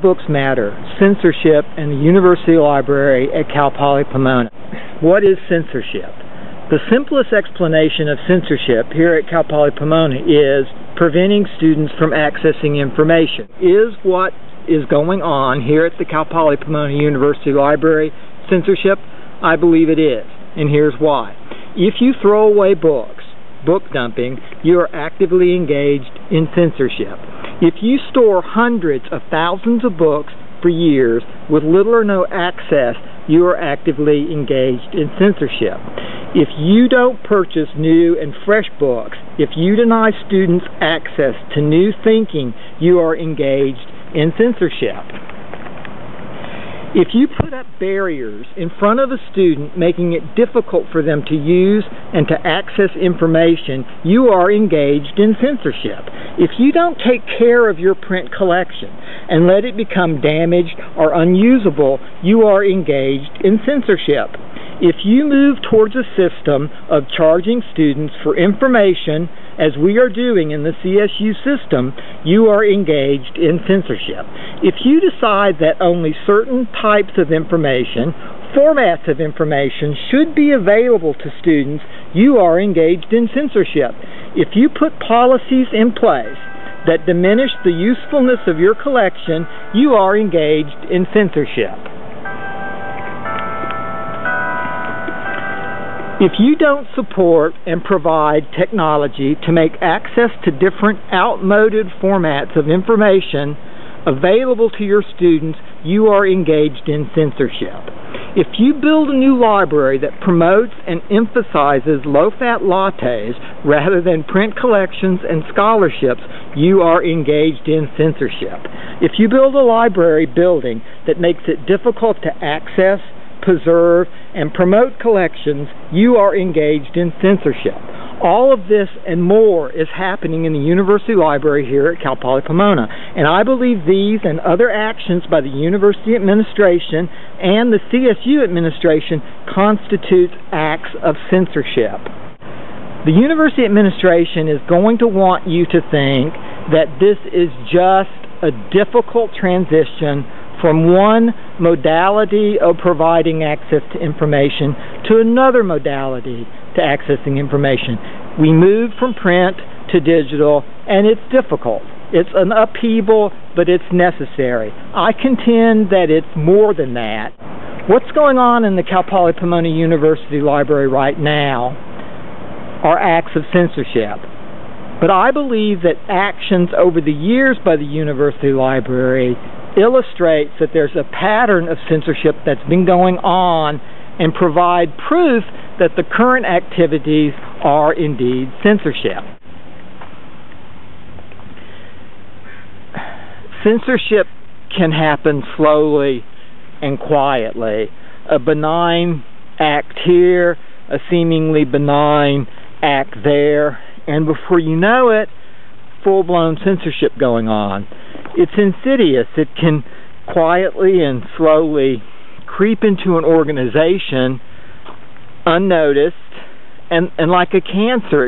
Books Matter, Censorship, and the University Library at Cal Poly Pomona. What is censorship? The simplest explanation of censorship here at Cal Poly Pomona is preventing students from accessing information. Is what is going on here at the Cal Poly Pomona University Library censorship? I believe it is, and here's why. If you throw away books, book dumping, you are actively engaged in censorship. If you store hundreds of thousands of books for years with little or no access, you are actively engaged in censorship. If you don't purchase new and fresh books, if you deny students access to new thinking, you are engaged in censorship. If you put up barriers in front of a student, making it difficult for them to use and to access information, you are engaged in censorship. If you don't take care of your print collection and let it become damaged or unusable, you are engaged in censorship. If you move towards a system of charging students for information, as we are doing in the CSU system, you are engaged in censorship. If you decide that only certain types of information, formats of information, should be available to students, you are engaged in censorship. If you put policies in place that diminish the usefulness of your collection, you are engaged in censorship. If you don't support and provide technology to make access to different outmoded formats of information available to your students, you are engaged in censorship. If you build a new library that promotes and emphasizes low-fat lattes rather than print collections and scholarships, you are engaged in censorship. If you build a library building that makes it difficult to access, preserve, and promote collections, you are engaged in censorship. All of this and more is happening in the University Library here at Cal Poly Pomona, and I believe these and other actions by the University administration and the CSU administration constitute acts of censorship. The University administration is going to want you to think that this is just a difficult transition from one modality of providing access to information to another modality to accessing information. We moved from print to digital, and it's difficult. It's an upheaval, but it's necessary. I contend that it's more than that. What's going on in the Cal Poly Pomona University Library right now are acts of censorship. But I believe that actions over the years by the University Library illustrates that there's a pattern of censorship that's been going on and provide proof that the current activities are indeed censorship. Censorship can happen slowly and quietly. A benign act here, a seemingly benign act there, and before you know it, full-blown censorship going on. It's insidious. It can quietly and slowly creep into an organization unnoticed, and like a cancer,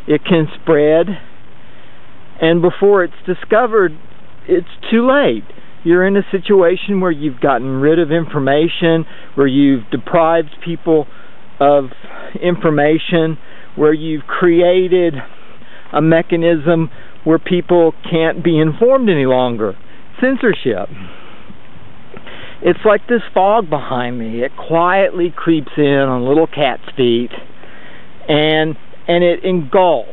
it can spread, and before it's discovered, it's too late. You're in a situation where you've gotten rid of information, where you've deprived people of information, where you've created a mechanism where people can't be informed any longer. Censorship. It's like this fog behind me. It quietly creeps in on little cat's feet, and it engulfs